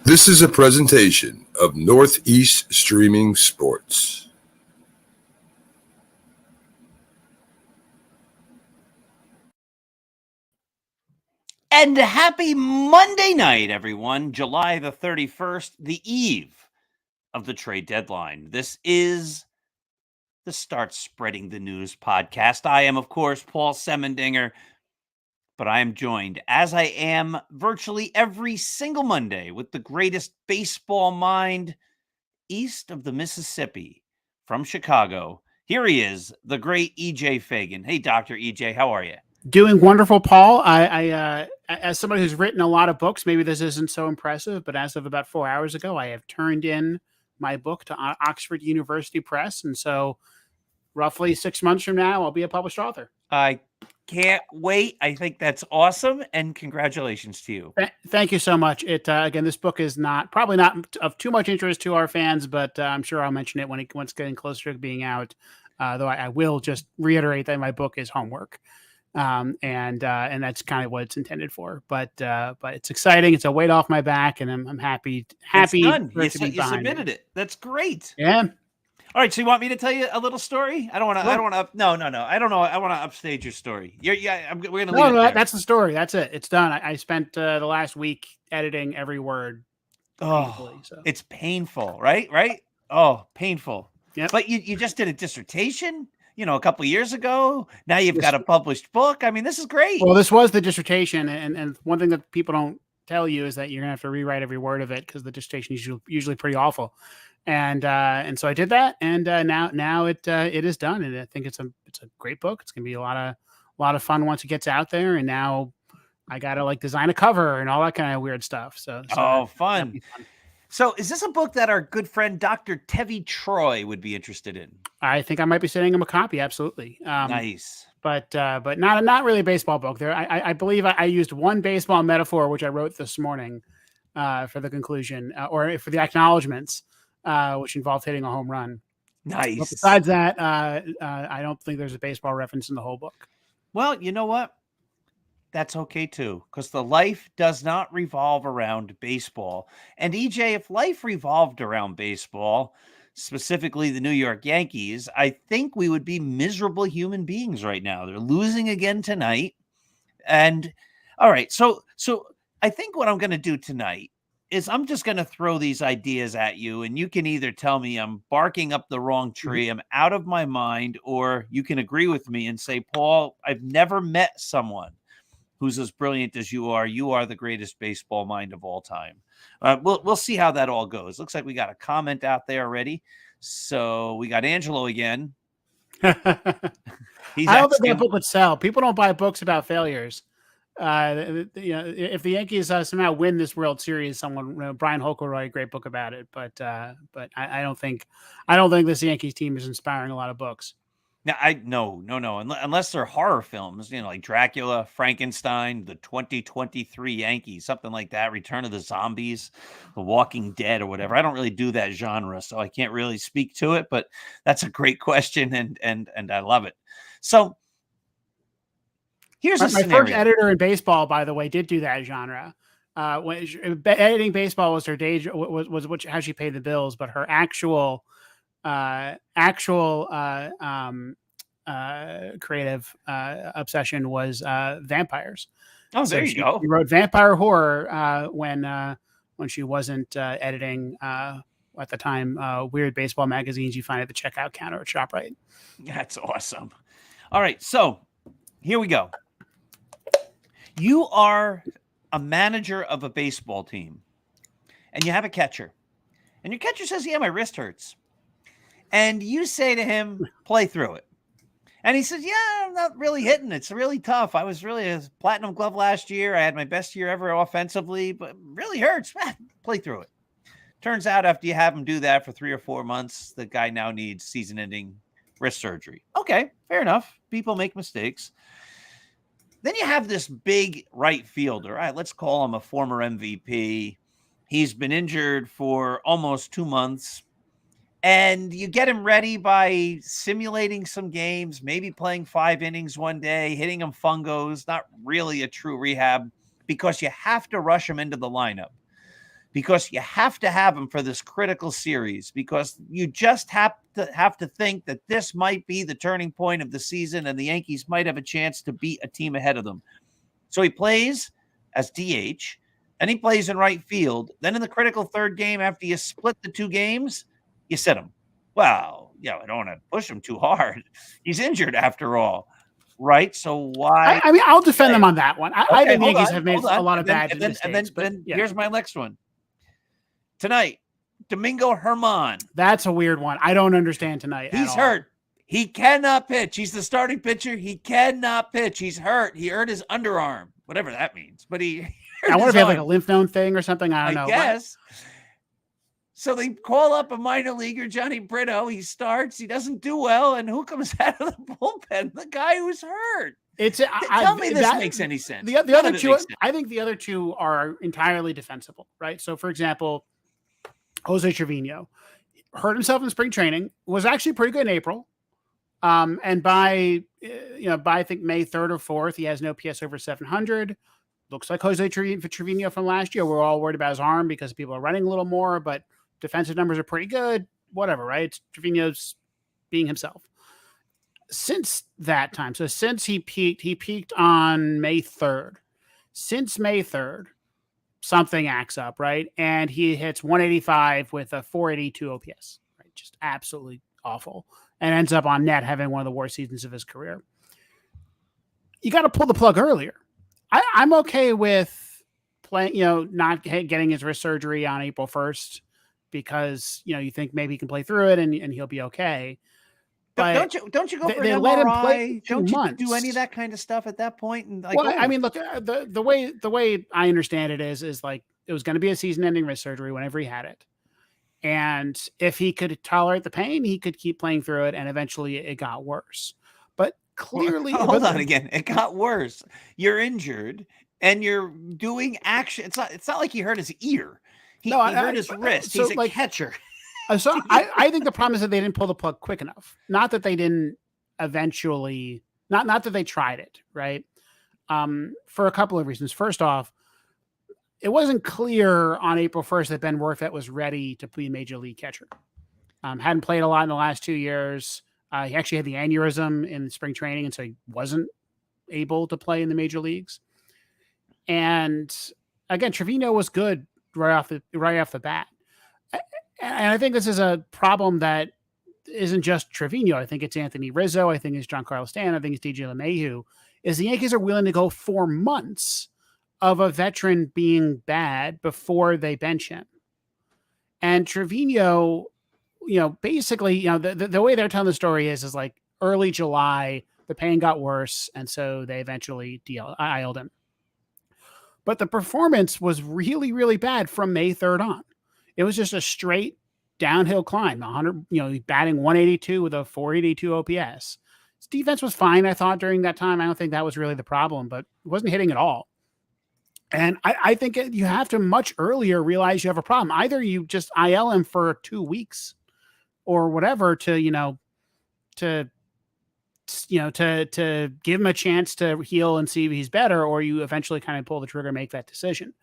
This is a presentation of Northeast Streaming Sports. And happy Monday night, everyone. July the 31st, the eve of the trade deadline. This is the Start Spreading the News podcast. I am, of course, Paul Semendinger, but I am joined, as I am virtually every single Monday, with the greatest baseball mind east of the Mississippi, from Chicago. Here he is, the great EJ Fagan. Hey, Dr. EJ, how are you? Doing wonderful, Paul. I as somebody who's written a lot of books, maybe this isn't so impressive, but as of about 4 hours ago, I have turned in my book to Oxford University Press. And so roughly 6 months from now, I'll be a published author. I can't wait. I think that's awesome. And congratulations to you. Thank you so much. Again, this book is probably not of too much interest to our fans, but I'm sure I'll mention it when it's getting closer to being out. Though I will just reiterate that my book is homework. And that's kind of what it's intended for. But it's exciting. It's a weight off my back, and I'm happy. It's done. You submitted it. That's great. Yeah. All right. So you want me to tell you a little story? I don't want to. No. I don't know. I want to upstage your story. We're gonna. No, that's the story. That's it. It's done. I spent the last week editing every word. It's painful, right? Right. Oh, painful. Yeah. But you just did a dissertation, a couple of years ago. Now you've got a published book. I mean, this is great. Well, this was the dissertation. And one thing that people don't tell you is that you're going to have to rewrite every word of it because the dissertation is usually pretty awful. And so I did that. And now it is done. And I think it's a great book. It's going to be a lot of fun once it gets out there. And now I got to design a cover and all that kind of weird stuff. So fun. So is this a book that our good friend Dr. Tevi Troy would be interested in? I think I might be sending him a copy. Absolutely. Nice. But not really a baseball book. I believe I used one baseball metaphor, which I wrote this morning for the conclusion or for the acknowledgments, which involved hitting a home run. Nice. But besides that, I don't think there's a baseball reference in the whole book. Well, you know what? That's okay too, because the life does not revolve around baseball. And EJ, if life revolved around baseball, specifically the New York Yankees, I think we would be miserable human beings right now. They're losing again tonight. And all right, so I think what I'm going to do tonight is I'm just going to throw these ideas at you, and you can either tell me I'm barking up the wrong tree, I'm out of my mind, or you can agree with me and say, Paul, I've never met someone who's as brilliant as you are. You are the greatest baseball mind of all time. We'll see how that all goes. Looks like we got a comment out there already. So we got Angelo again. I don't think that book would sell. People don't buy books about failures. If the Yankees somehow win this World Series, Brian Hoke will write a great book about it. But I don't think this Yankees team is inspiring a lot of books. Now, no. Unless they're horror films, like Dracula, Frankenstein, the 2023 Yankees, something like that, Return of the Zombies, The Walking Dead, or whatever. I don't really do that genre, so I can't really speak to it. But that's a great question, and I love it. So here's my first editor in baseball, by the way, did do that genre. When editing baseball was her day, was how she paid the bills, but her actual creative obsession was vampires. Oh, there you go. She wrote vampire horror when she wasn't editing at the time weird baseball magazines you find at the checkout counter at ShopRite. That's awesome. All right, so here we go. You are a manager of a baseball team, and you have a catcher, and your catcher says, "Yeah, my wrist hurts." And you say to him, play through it. And he says, yeah, I'm not really hitting. It's really tough. I was really a platinum glove last year. I had my best year ever offensively, but it really hurts. Play through it. Turns out after you have him do that for 3 or 4 months, the guy now needs season-ending wrist surgery. Okay, fair enough. People make mistakes. Then you have this big right fielder. All right, let's call him a former MVP. He's been injured for almost 2 months. And you get him ready by simulating some games, maybe playing 5 innings one day, hitting him fungos, not really a true rehab, because you have to rush him into the lineup. because you have to have him for this critical series, because you just have to think that this might be the turning point of the season and the Yankees might have a chance to beat a team ahead of them. So he plays as DH, and he plays in right field. Then in the critical third game, after you split the two games, you sit him. Well, I don't want to push him too hard. He's injured after all, right? So why? I mean, I'll defend them on that one. I think the hold Yankees on, have made hold on. a lot of bad And mistakes. then here's my next one. Tonight, Domingo Germán. That's a weird one. I don't understand tonight. He's hurt. He cannot pitch. He's the starting pitcher. He cannot pitch. He's hurt. He hurt his underarm, whatever that means. But he I wonder if he had like a lymph node thing or something. I don't know. I guess. So they call up a minor leaguer, Johnny Brito. He starts. He doesn't do well. And who comes out of the bullpen? The guy who's hurt. Tell me this makes any sense. The other two, I think the other two are entirely defensible, right? So, for example, Jose Trevino hurt himself in spring training, was actually pretty good in April. And by I think May 3rd or 4th, he has no PS over 700. Looks like Jose Trevino from last year. We're all worried about his arm because people are running a little more, but defensive numbers are pretty good. Whatever, right? Trevino's being himself. Since that time, so since he peaked on May 3rd. Since May 3rd, something acts up, right? And he hits 185 with a 482 OPS, right? Just absolutely awful. And ends up on net having one of the worst seasons of his career. You got to pull the plug earlier. I'm okay with playing, not getting his wrist surgery on April 1st because, you think maybe he can play through it and he'll be okay. But don't you go for they an let him MRI? play 2 Don't months. you do any of that kind of stuff at that point? And I mean, look, the way I understand it is like it was going to be a season-ending wrist surgery whenever he had it, and if he could tolerate the pain, he could keep playing through it, and eventually it got worse. But clearly, hold on again, it got worse. You're injured, and you're doing action. It's not like he hurt his ear. He hurt his wrist. He's a catcher. So I think the problem is that they didn't pull the plug quick enough. Not that they didn't eventually, not that they tried it, right? For a couple of reasons. First off, it wasn't clear on April 1st that Ben Worthett was ready to be a major league catcher. Hadn't played a lot in the last 2 years. He actually had the aneurysm in spring training, and so he wasn't able to play in the major leagues. And again, Trevino was good right off the bat. And I think this is a problem that isn't just Trevino. I think it's Anthony Rizzo. I think it's Giancarlo Stanton. I think it's DJ LeMahieu. Is the Yankees are willing to go 4 months of a veteran being bad before they bench him. And Trevino, basically, the way they're telling the story is like early July, the pain got worse. And so they eventually IL'd him. But the performance was really, really bad from May 3rd on. It was just a straight downhill climb. 100, batting 182 with a 482 OPS. His defense was fine, I thought, during that time. I don't think that was really the problem, but it wasn't hitting at all. And I think you have to much earlier realize you have a problem. Either you just IL him for 2 weeks or whatever to give him a chance to heal and see if he's better, or you eventually kind of pull the trigger and make that decision.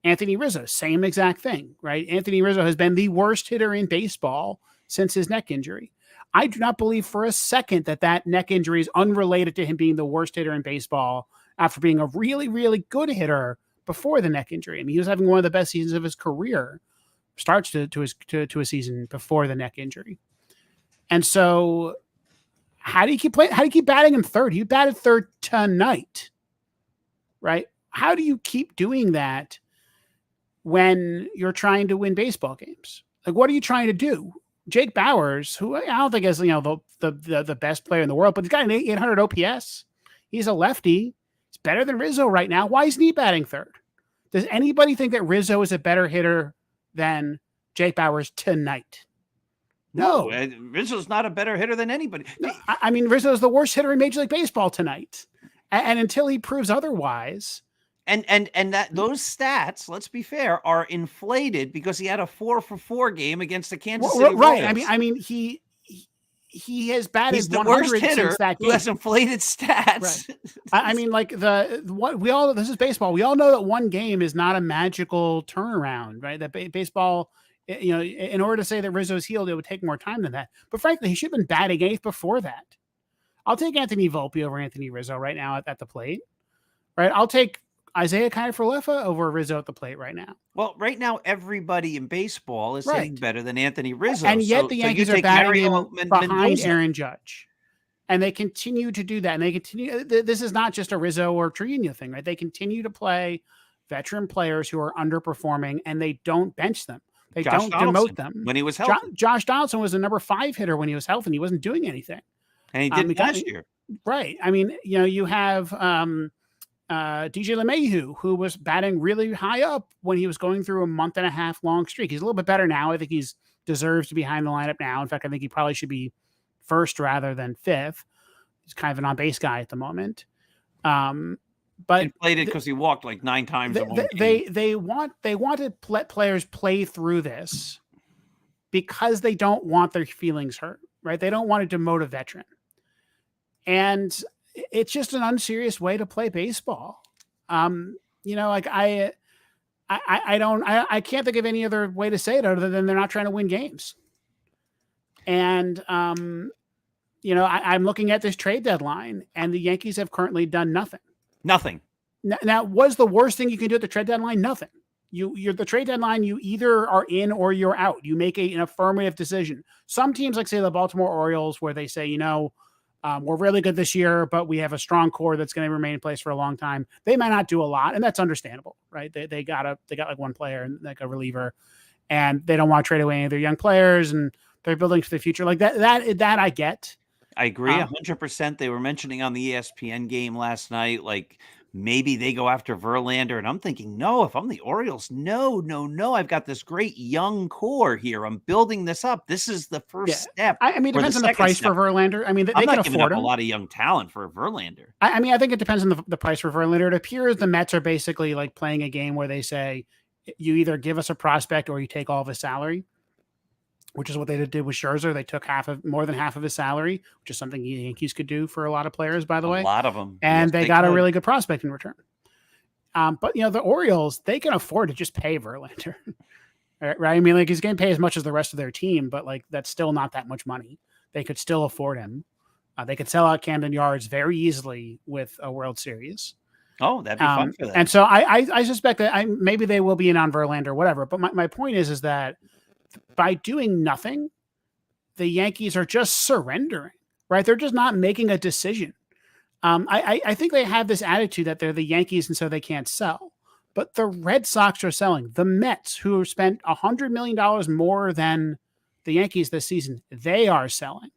Anthony Rizzo, same exact thing, right? Anthony Rizzo has been the worst hitter in baseball since his neck injury. I do not believe for a second that neck injury is unrelated to him being the worst hitter in baseball after being a really, really good hitter before the neck injury. I mean, he was having one of the best seasons of his career, starts to a season before the neck injury. And so how do you keep playing? How do you keep batting him third? He batted third tonight, right? How do you keep doing that when you're trying to win baseball games? Like, what are you trying to do? Jake Bauers, who I don't think is, the best player in the world, but he's got an 800 OPS. He's a lefty. He's better than Rizzo right now. Why isn't he batting third? Does anybody think that Rizzo is a better hitter than Jake Bauers tonight? No. Rizzo's not a better hitter than anybody. No, I mean, Rizzo is the worst hitter in Major League Baseball tonight. And until he proves otherwise. And that those stats, let's be fair, are inflated because he had a 4-for-4 game against the Kansas City Royals. Right. I mean, he he has batted He's the worst 100 hitter since that who game. has inflated stats. Right. I mean, like this is baseball. We all know that one game is not a magical turnaround, right? That baseball, in order to say that Rizzo's healed, it would take more time than that. But frankly, he should have been batting eighth before that. I'll take Anthony Volpe over Anthony Rizzo right now at the plate. Right. I'll take Isaiah Kiner-Falefa over Rizzo at the plate right now. Well, right now, everybody in baseball is Right. hitting better than Anthony Rizzo. And yet the Yankees are batting him behind Mendoza. Aaron Judge. And they continue to do that. And they continue. This is not just a Rizzo or Trevino thing, right? They continue to play veteran players who are underperforming, and they don't bench them. They don't demote them. When he was healthy. Josh Donaldson was a number 5 hitter when he was healthy, and he wasn't doing anything. And he did last year. Right. I mean, you have DJ LeMahieu, who was batting really high up when he was going through a month and a half long streak. He's a little bit better now. I think he's deserves to be behind the lineup now. In fact, I think he probably should be first rather than fifth. He's kind of an on-base guy at the moment. But inflated because he walked like 9 times. They want to let players play through this because they don't want their feelings hurt, right? They don't want to demote a veteran. And it's just an unserious way to play baseball. Like I can't think of any other way to say it other than they're not trying to win games. And, I'm looking at this trade deadline, and the Yankees have currently done nothing. Nothing. Now, what's the worst thing you can do at the trade deadline? Nothing. You're the trade deadline. You either are in or you're out. You make an affirmative decision. Some teams, like say the Baltimore Orioles, where they say, we're really good this year, but we have a strong core that's going to remain in place for a long time. They might not do a lot, and that's understandable, right? They got like one player and like a reliever, and they don't want to trade away any of their young players, and they're building for the future. Like that I get. I agree 100%. They were mentioning on the ESPN game last night, like maybe they go after Verlander, and I'm thinking, no, if I'm the Orioles, no. I've got this great young core here. I'm building this up. This is the first step. I mean, it depends on the price for Verlander. I mean, they can afford him. A lot of young talent for Verlander. I think it depends on the price for Verlander. It appears the Mets are basically like playing a game where they say, you either give us a prospect or you take all of his salary, which is what they did with Scherzer. They took more than half of his salary, which is something the Yankees could do for a lot of players, by the way. A lot of them. And they got a really good prospect in return. But, the Orioles, they can afford to just pay Verlander. Right? I mean, like, he's going to pay as much as the rest of their team, but, like, that's still not that much money. They could still afford him. They could sell out Camden Yards very easily with a World Series. Oh, that'd be fun for them. And so I suspect that maybe they will be in on Verlander or whatever. But my point is that by doing nothing, the Yankees are just surrendering, right? They're just not making a decision. I think they have this attitude that they're the Yankees and so they can't sell. But the Red Sox are selling. The Mets, who spent $100 million more than the Yankees this season, they are selling.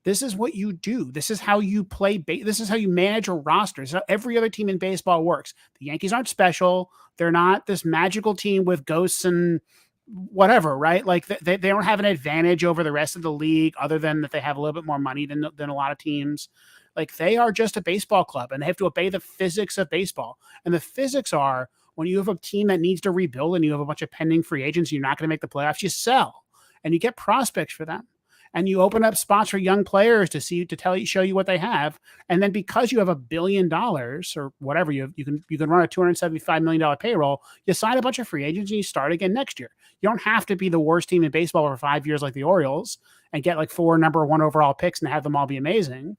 This is what you do. This is how you play. This is how you manage a roster. This is how every other team in baseball works. The Yankees aren't special. They're not this magical team with ghosts and whatever, right? Like they don't have an advantage over the rest of the league other than that they have a little bit more money than a lot of teams. Like they are just a baseball club and they have to obey the physics of baseball. And the physics are when you have a team that needs to rebuild and you have a bunch of pending free agents, you're not going to make the playoffs, you sell and you get prospects for them. And you open up spots for young players to show you what they have. And then because you have $1 billion or whatever, you can run a $275 million payroll, you sign a bunch of free agents and you start again next year. You don't have to be the worst team in baseball for 5 years like the Orioles and get like 4 number 1 overall picks and have them all be amazing,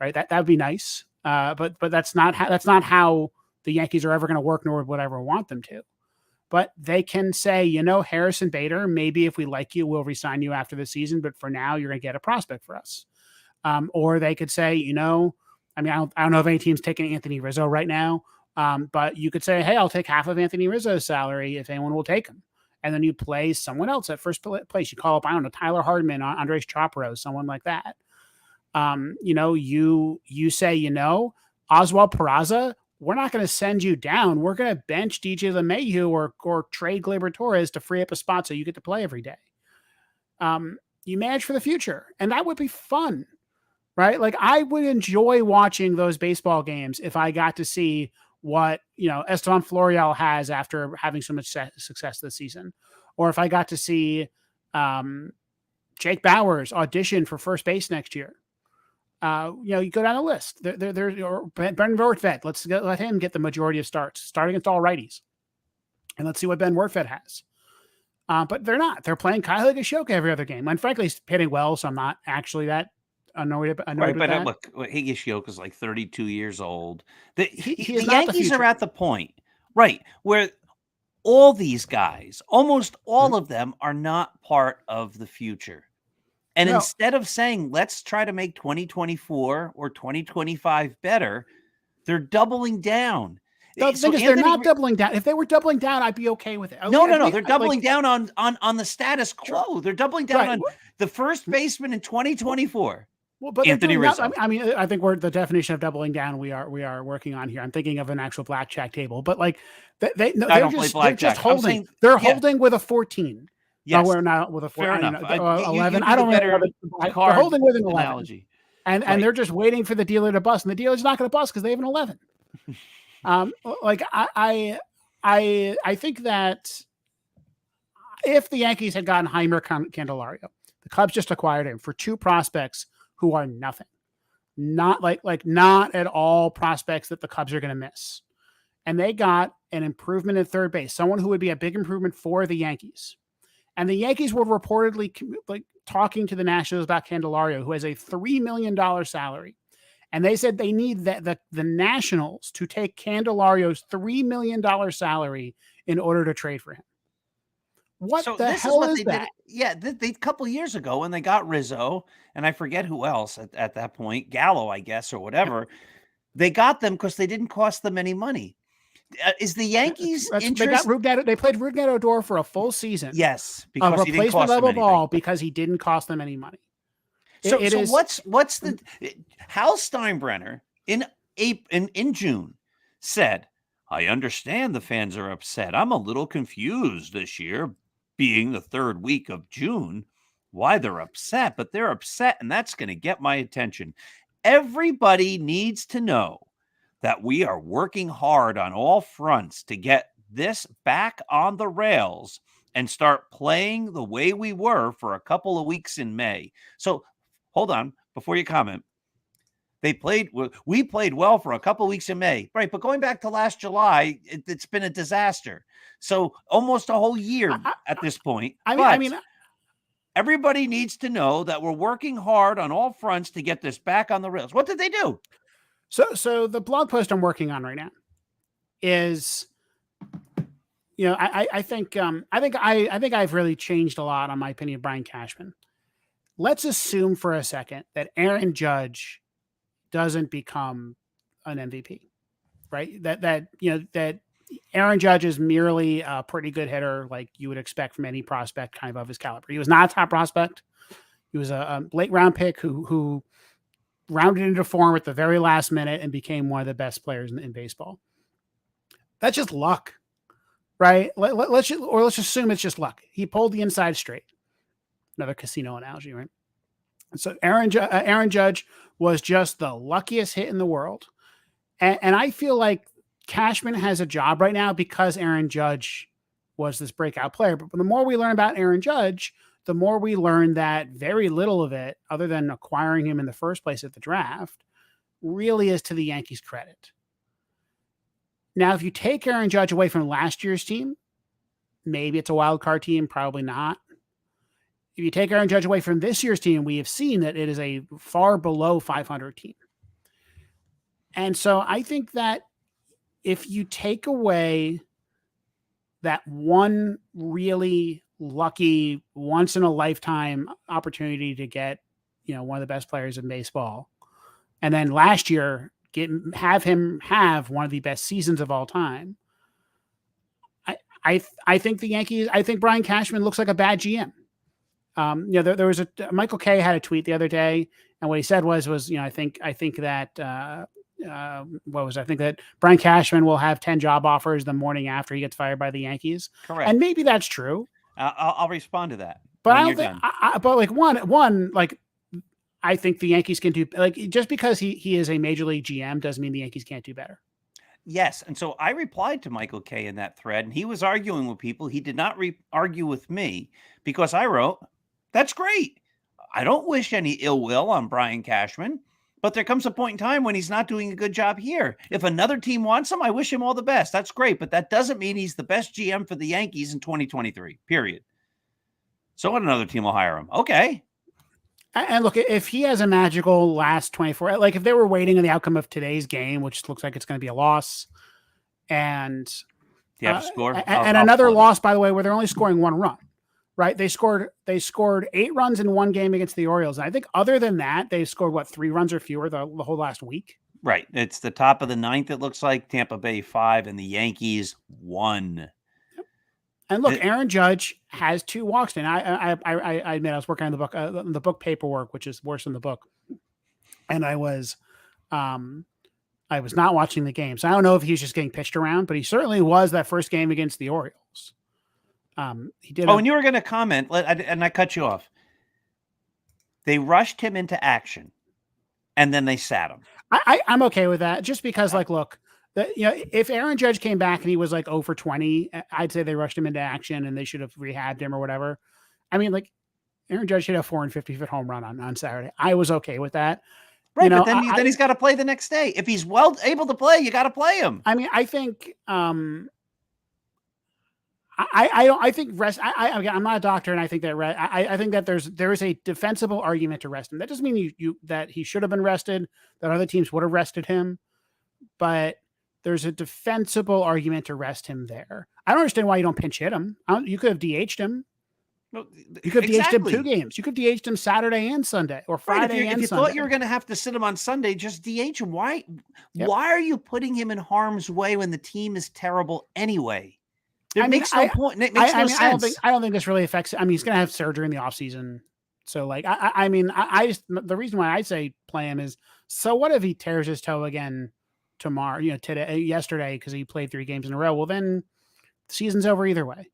right? That would be nice. But that's not how the Yankees are ever going to work, nor would I ever want them to. But they can say, Harrison Bader, maybe if we like you, we'll resign you after the season. But for now, you're going to get a prospect for us. Or they could say, I don't know if any team's taking Anthony Rizzo right now. But you could say, hey, I'll take half of Anthony Rizzo's salary if anyone will take him. And then you play someone else at first place. You call up, Tyler Hardman, Andres Chapro, someone like that. You say, Oswald Peraza, we're not going to send you down. We're going to bench DJ LeMahieu or trade Gleyber Torres to free up a spot so you get to play every day. You manage for the future, and that would be fun, right? Like I would enjoy watching those baseball games if I got to see what Esteban Florial has after having so much success this season, or if I got to see Jake Bauers auditioned for first base next year. You go down the list. Or Ben Rortvedt. Let him get the majority of starts, starting against all righties, and let's see what Ben Rortvedt has. But they're not. They're playing Kyle Higashioka every other game, and frankly, he's hitting well, so I'm not actually that annoyed with but that. Look, Higashioka's like 32 years old. The He Yankees are at the point, right, where all these guys, almost all of them, are not part of the future. And instead of saying, let's try to make 2024 or 2025 better, they're doubling down. The thing is, they're not doubling down. If they were doubling down, I'd be okay with it. No. They're doubling down on the status quo. They're doubling down on the first baseman in 2024. Well, but Anthony Rizzo. I mean, I think we're the definition of doubling down we are working on here. I'm thinking of an actual blackjack table, but like they're just holding. They're holding with a 14. Yes, no, we're not with a 14. 11. I don't know. They're holding with an 11. Analogy. And they're just waiting for the dealer to bust, and the dealer's not going to bust because they have an 11. I think that if the Yankees had gotten Heimer Candelario, the Cubs just acquired him for 2 prospects who are nothing, not not at all prospects that the Cubs are going to miss, and they got an improvement in third base, someone who would be a big improvement for the Yankees, and the Yankees were reportedly talking to the Nationals about Candelario, who has a $3 million salary. And they said they need the Nationals to take Candelario's $3 million salary in order to trade for him. What the hell is that? Yeah, they a couple of years ago when they got Rizzo, and I forget who else at that point, Gallo, I guess, or whatever. They got them because they didn't cost them any money. Is the Yankees interest? They played Rougned Odor for a full season. Yes, because of replacement level ball because he didn't cost them any money. So what's the Hal Steinbrenner in June said, I understand the fans are upset. I'm a little confused this year, being the third week of June, why they're upset, but they're upset, and that's going to get my attention. Everybody needs to know that we are working hard on all fronts to get this back on the rails and start playing the way we were for a couple of weeks in May. So hold on before you comment. We played well for a couple of weeks in May, right? But going back to last July, it's been a disaster. So almost a whole year at this point. I mean, everybody needs to know that we're working hard on all fronts to get this back on the rails. What did they do? So the blog post I'm working on right now is, I think I've really changed a lot on my opinion of Brian Cashman. Let's assume for a second that Aaron Judge doesn't become an MVP, right? That Aaron Judge is merely a pretty good hitter, like you would expect from any prospect kind of his caliber. He was not a top prospect. He was a late round pick who rounded into form at the very last minute and became one of the best players in baseball. That's just luck, right? Let's just assume it's just luck. He pulled the inside straight. Another casino analogy, right? So Aaron Judge was just the luckiest hit in the world. And I feel like Cashman has a job right now because Aaron Judge was this breakout player. But the more we learn about Aaron Judge, the more we learn that very little of it, other than acquiring him in the first place at the draft, really is to the Yankees' credit. Now, if you take Aaron Judge away from last year's team, maybe it's a wild card team, probably not. If you take Aaron Judge away from this year's team, we have seen that it is a far below 500 team. And so I think that if you take away that one really lucky once in a lifetime opportunity to get, one of the best players in baseball, and then last year have him have one of the best seasons of all time, I think the Yankees, I think Brian Cashman looks like a bad GM. There was Michael Kay had a tweet the other day, and what he said was I think that Brian Cashman will have 10 job offers the morning after he gets fired by the Yankees. Correct. And maybe that's true. I'll respond to that. But I don't think, I think the Yankees can do, just because he is a major league GM doesn't mean the Yankees can't do better. Yes. And so I replied to Michael Kay in that thread, and he was arguing with people. He did not argue with me because I wrote, that's great. I don't wish any ill will on Brian Cashman, but there comes a point in time when he's not doing a good job here. If another team wants him, I wish him all the best. That's great, but that doesn't mean he's the best GM for the Yankees in 2023, period. So what, another team will hire him? Okay. And look, if he has a magical last 24, like if they were waiting on the outcome of today's game, which looks like it's going to be a loss, and Do you have a score? and another loss, by the way, where they're only scoring one run, right? They scored 8 runs in one game against the Orioles. And I think other than that, they scored 3 runs or fewer the whole last week. Right. It's the top of the 9th. It looks like Tampa Bay 5 and the Yankees 1. And look, Aaron Judge has 2 walks. And I admit I was working on the book paperwork, which is worse than the book. And I was not watching the game. So I don't know if he's just getting pitched around, but he certainly was that first game against the Orioles. He did. And you were going to comment, and I cut you off. They rushed him into action, and then they sat him. I'm okay with that, just because, look, if Aaron Judge came back and he was 0 for 20, I'd say they rushed him into action and they should have rehabbed him or whatever. I mean, Aaron Judge hit a 450-foot home run on Saturday. I was okay with that. Right, but then he's got to play the next day. If he's well able to play, you got to play him. I mean, I think I think rest. I'm not a doctor, and I think that I think that there is a defensible argument to rest him. That doesn't mean that he should have been rested, that other teams would have rested him, but there's a defensible argument to rest him there. I don't understand why you don't pinch hit him. You could have DH'd him. Well, you could have DH'd him 2 games. You could have DH'd him Saturday and Sunday, or Friday and Sunday. If you thought you were going to have to sit him on Sunday, just DH him. Why? Yep. Why are you putting him in harm's way when the team is terrible anyway? It makes no point. It makes no sense. I don't think this really affects it. I mean, he's going to have surgery in the offseason. So, I just, the reason why I say play him is, so what if he tears his toe again tomorrow, yesterday, because he played 3 games in a row? Well, then the season's over either way.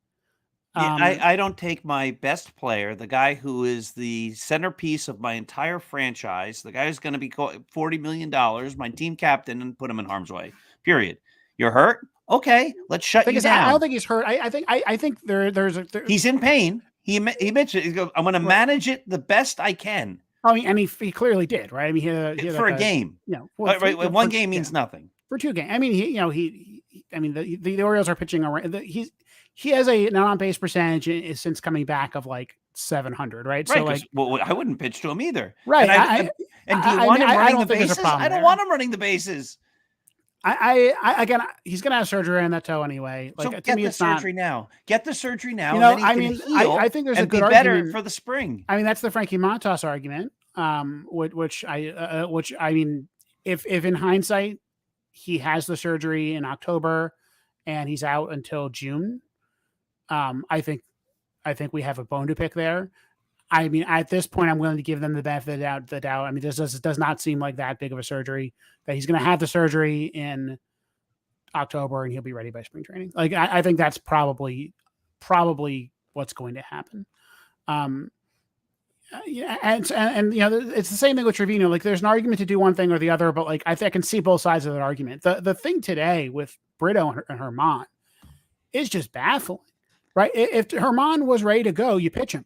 I don't take my best player, the guy who is the centerpiece of my entire franchise, the guy who's going to be $40 million, my team captain, and put him in harm's way. Period. You're hurt? Okay, let's shut you down. I don't think he's hurt. I think there's he's in pain. He mentioned he goes, I'm going to manage it the best I can. I mean, and he clearly did, right? I mean, he for a game. One game means nothing. For 2 games. I mean, the Orioles are pitching around. He has a non-on-base percentage since coming back of 700, right? So I wouldn't pitch to him either. Right. And do you want him running the bases? I don't want him running the bases. Again, he's going to have surgery on that toe anyway. So get the surgery now. Get the surgery now. I think there's a good better argument for the spring. I mean, that's the Frankie Montas argument. Which I mean, if in hindsight he has the surgery in October and he's out until June, I think we have a bone to pick there. I mean, at this point, I'm willing to give them the benefit of the doubt. I mean, this does not seem like that big of a surgery, that he's going to have the surgery in October and he'll be ready by spring training. I think that's probably what's going to happen. And it's the same thing with Trevino. There's an argument to do one thing or the other, but I can see both sides of that argument. The thing today with Brito and Herman is just baffling, right? If Herman was ready to go, you pitch him.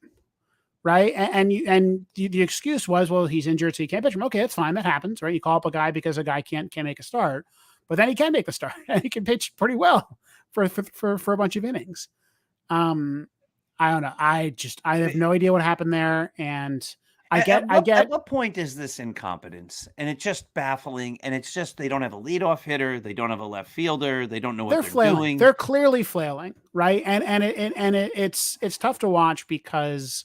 Right. And the excuse was, well, he's injured, so you can't pitch him. Okay, that's fine. That happens, right? You call up a guy because a guy can't make a start, but then he can make the start and he can pitch pretty well for a bunch of innings. I don't know. I have no idea what happened there. And At what point is this incompetence? And it's just baffling. And it's just, they don't have a leadoff hitter. They don't have a left fielder. They don't know what they're doing. They're clearly flailing. Right. And it's tough to watch because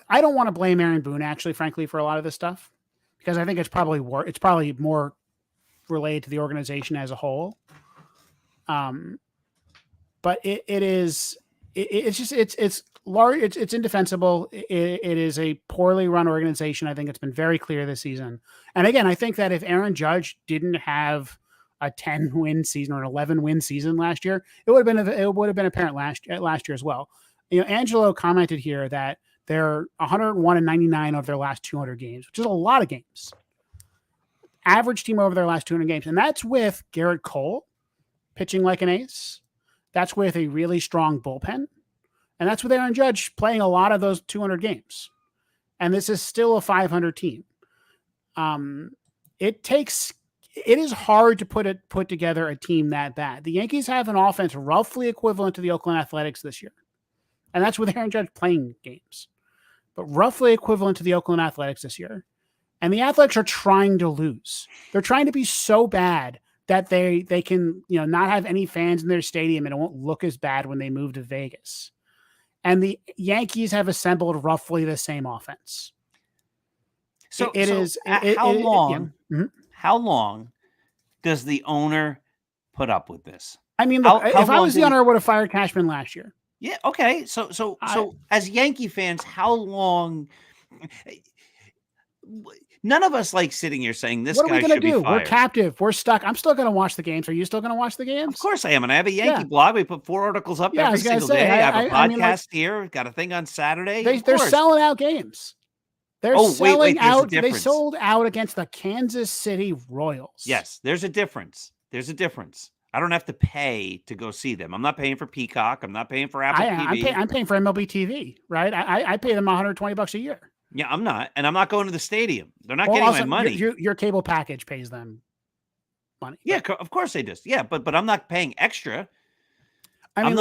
I don't want to blame Aaron Boone, actually, frankly, for a lot of this stuff, because I think it's probably more related to the organization as a whole. But it's large. It's indefensible. It is a poorly run organization. I think it's been very clear this season. And again, I think that if Aaron Judge didn't have a 10-win season or an 11-win season last year, it would have been apparent last year as well. Angelo commented here that they're 101-99 of their last 200 games, which is a lot of games. Average team over their last 200 games. And that's with Garrett Cole pitching like an ace. That's with a really strong bullpen. And that's with Aaron Judge playing a lot of those 200 games. And this is still a 500 team. It is hard to put together a team that bad. The Yankees have an offense roughly equivalent to the Oakland Athletics this year. And that's with Aaron Judge playing games, but roughly equivalent to the Oakland Athletics this year. And the Athletics are trying to lose. They're trying to be so bad that they can, not have any fans in their stadium and it won't look as bad when they move to Vegas. And the Yankees have assembled roughly the same offense. How long does the owner put up with this? I mean, look, if I was the owner, I would have fired Cashman last year. Yeah. Okay. So as Yankee fans, how long? None of us like sitting here saying this. What are we going to do? We're captive. We're stuck. I'm still going to watch the games. Are you still going to watch the games? Of course I am. And I have a Yankee blog. We put 4 articles up every single day. I have a podcast here. Got a thing on Saturday. They're selling out games. They're selling out. They sold out against the Kansas City Royals. Yes, there's a difference. I don't have to pay to go see them. I'm not paying for Peacock. I'm not paying for Apple TV. I'm paying for MLB TV, right? I pay them $120 a year. Yeah, I'm not. And I'm not going to the stadium. They're not getting my money. Your cable package pays them money. Yeah, of course they do. Yeah, but I'm not paying extra. I mean,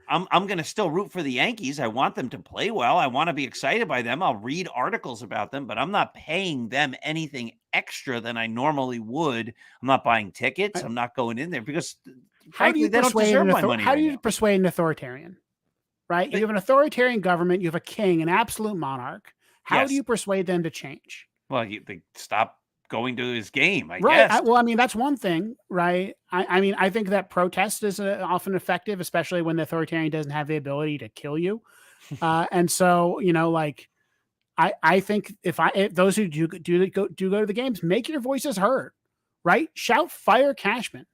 I'm going to still root for the Yankees. I want them to play well. I want to be excited by them. I'll read articles about them, but I'm not paying them anything extra than I normally would. I'm not buying tickets. I'm not going in there because frankly, they don't deserve my money. How do you persuade an authoritarian? Right? You have an authoritarian government. You have a king, an absolute monarch. How do you persuade them to change? Well, they stop going to his game, I guess. Well, I mean, that's one thing, right? I think that protest is often effective, especially when the authoritarian doesn't have the ability to kill you. And so, I think if those who do go to the games, make your voices heard, right? Shout fire Cashman.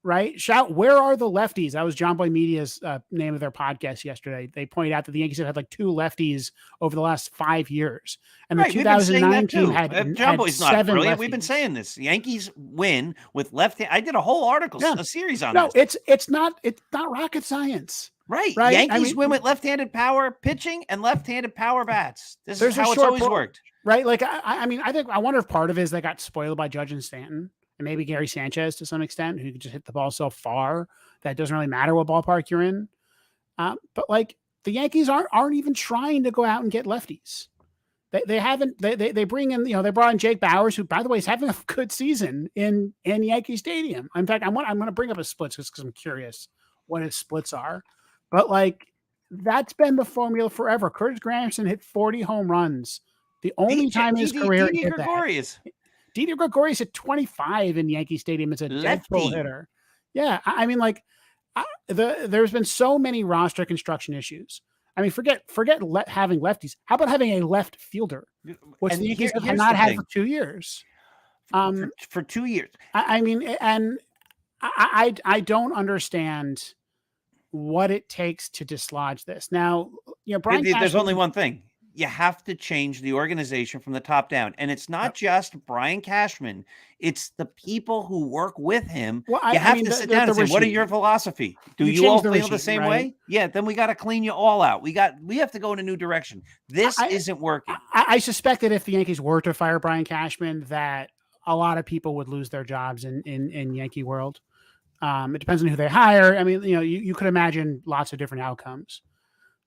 Right? Shout, where are the lefties? That was John Boy Media's name of their podcast yesterday. They pointed out that the Yankees have had like 2 lefties over the last 5 years. And the 2009 team had John Boy's not 7 brilliant. lefties. We've been saying this. The Yankees win with left hand. I did a whole article, a series on this. It's not rocket science. Right. Yankees win with left-handed power pitching and left-handed power bats. This is how it's always worked. Right. Like, I wonder if part of it is they got spoiled by Judge and Stanton. And maybe Gary Sanchez to some extent, who could just hit the ball so far that it doesn't really matter what ballpark you're in. But like the Yankees aren't even trying to go out and get lefties. They haven't. They bring in, they brought in Jake Bauers, who, by the way, is having a good season in Yankee Stadium. In fact, I'm going to bring up his splits just because I'm curious what his splits are. But like that's been the formula forever. Curtis Granderson hit 40 home runs. The only time in his career he did that. Didi Gregorius hit 25 in Yankee Stadium as a Deadpool hitter. Yeah, I mean, like, there's been so many roster construction issues. I mean, forget having lefties. How about having a left fielder, which the Yankees have not had for 2 years? For 2 years. I mean, and I don't understand what it takes to dislodge this. Now, Brian Cashman, there's only one thing. You have to change the organization from the top down. And it's not just Brian Cashman. It's the people who work with him. Well, you have to sit down and say, what are your philosophy? Do you all feel the same way? Yeah, then we got to clean you all out. We have to go in a new direction. This isn't working. I suspect that if the Yankees were to fire Brian Cashman, that a lot of people would lose their jobs in Yankee world. It depends on who they hire. I mean, you could imagine lots of different outcomes.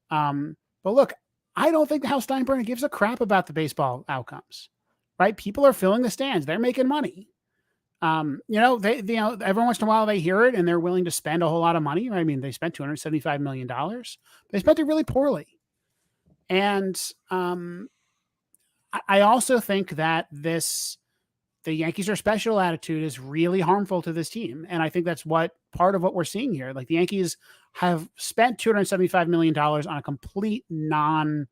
But look, I don't think the House Steinbrenner gives a crap about the baseball outcomes, right? People are filling the stands. They're making money. Every once in a while they hear it and they're willing to spend a whole lot of money. I mean, they spent $275 million. They spent it really poorly. And I also think that the Yankees are special attitude is really harmful to this team. And I think that's part of what we're seeing here. Like the Yankees have spent $275 million on a complete non-roster,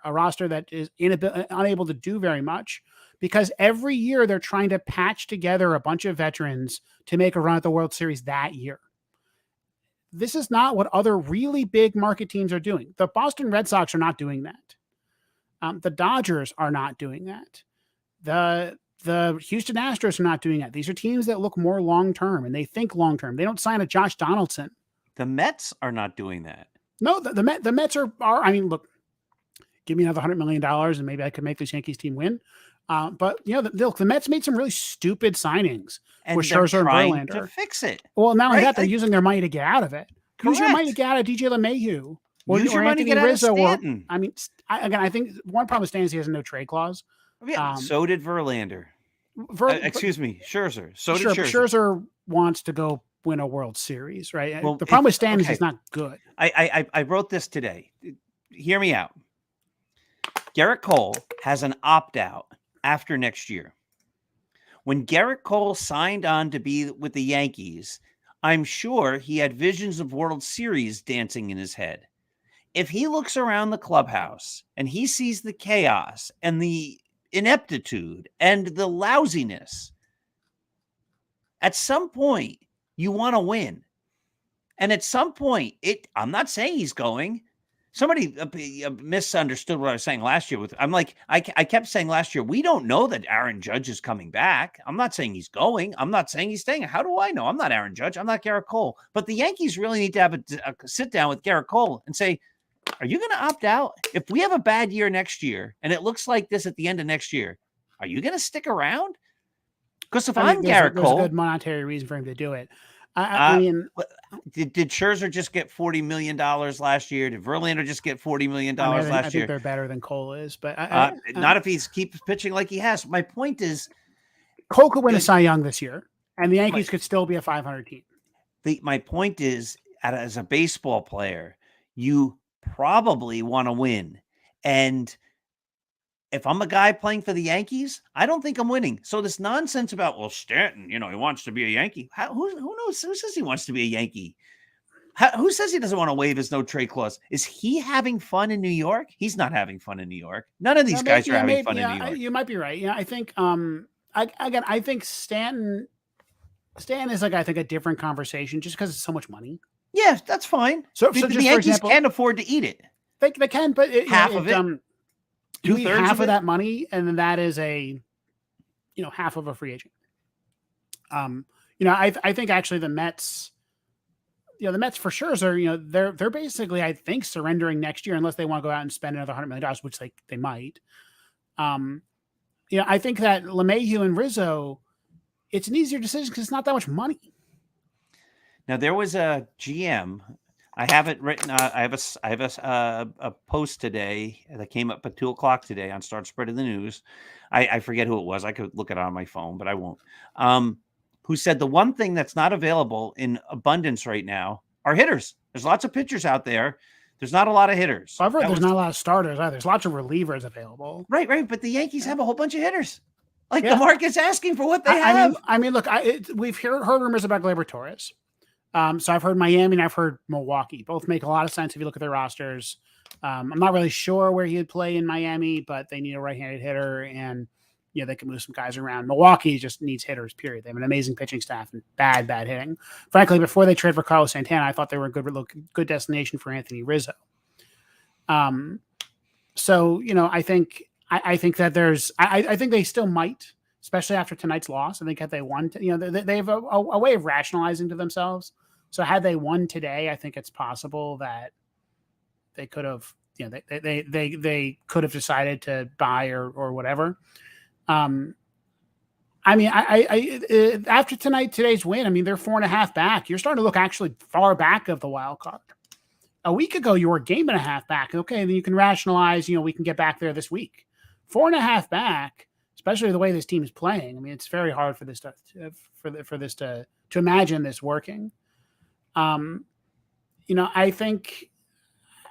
a roster that is unable to do very much because every year they're trying to patch together a bunch of veterans to make a run at the World Series that year. This is not what other really big market teams are doing. The Boston Red Sox are not doing that. The Dodgers are not doing that. The Houston Astros are not doing that. These are teams that look more long-term and they think long-term. They don't sign a Josh Donaldson The Mets are not doing that. No, the Mets are. I mean, look, give me another $100 million and maybe I could make this Yankees team win. But the Mets made some really stupid signings And with they're Scherzer and trying to Verlander. fix it. Well, not only right? that, they're using their money to get out of it. Use your money to get out of DJ LeMahieu. Use your money to get out of Stanton. I think one problem with Stanton is he has no trade clause. Yeah, so did Verlander. Excuse me, Scherzer. So did Scherzer. Scherzer wants to go win a World Series, right? Well, the problem with Stanton is he's not good. I wrote this today. Hear me out. Garrett Cole has an opt-out after next year. When Garrett Cole signed on to be with the Yankees, I'm sure he had visions of World Series dancing in his head. If he looks around the clubhouse and he sees the chaos and the ineptitude and the lousiness, at some point you want to win. And at some point, I'm not saying he's going. Somebody misunderstood what I was saying last year. I kept saying last year, we don't know that Aaron Judge is coming back. I'm not saying he's going. I'm not saying he's staying. How do I know? I'm not Aaron Judge. I'm not Garrett Cole. But the Yankees really need to have a sit down with Garrett Cole and say, are you going to opt out? If we have a bad year next year and it looks like this at the end of next year, are you going to stick around? Because if I'm Garrett Cole, there's a good monetary reason for him to do it. Did Scherzer just get $40 million last year? Did Verlander just get $40 million last year? I think they're better than Cole is, but not if he keeps pitching like he has. My point is, Cole could win a Cy Young this year, and the Yankees could still be a 500 team. My point is, as a baseball player, you probably want to win, and if I'm a guy playing for the Yankees, I don't think I'm winning. So this nonsense about, well, Stanton, he wants to be a Yankee. Who knows? Who says he wants to be a Yankee? Who says he doesn't want to waive his no trade clause? Is he having fun in New York? He's not having fun in New York. None of these guys are having fun in New York. You might be right. I think, I think Stanton is I think a different conversation just because it's so much money. Yeah, that's fine. So the Yankees can't afford to eat it. They can, but half of it. Half of that money, and then that is half of a free agent. I think actually the Mets, the Mets for sure they're basically, I think, surrendering next year unless they want to go out and spend another $100 million, which they might. I think that LeMahieu and Rizzo, it's an easier decision because it's not that much money. Now there was a GM. I have it written. I have a post today that came up at 2:00 today on Start Spreading the News. I forget who it was. I could look it on my phone, but I won't. Who said the one thing that's not available in abundance right now are hitters? There's lots of pitchers out there. There's not a lot of hitters. I've heard there's not a lot of starters either. There's lots of relievers available. Right. But the Yankees have a whole bunch of hitters. The market's asking for what they have. Look, we've heard rumors about Gleyber Torres. So I've heard Miami and I've heard Milwaukee. Both make a lot of sense if you look at their rosters. I'm not really sure where he would play in Miami, but they need a right-handed hitter, and they can move some guys around. Milwaukee just needs hitters, period. They have an amazing pitching staff and bad hitting. Frankly, before they trade for Carlos Santana, I thought they were a good destination for Anthony Rizzo. So I think that I think they still might, especially after tonight's loss. I think had they won, they have a way of rationalizing to themselves. So had they won today, I think it's possible that they could have, they could have decided to buy or whatever. After today's win, they're 4.5 back. You're starting to look actually far back of the wild card. A week ago, you were a game and a half back. Okay, then you can rationalize, we can get back there this week. 4.5 back, especially the way this team is playing. It's very hard for this to imagine this working. I think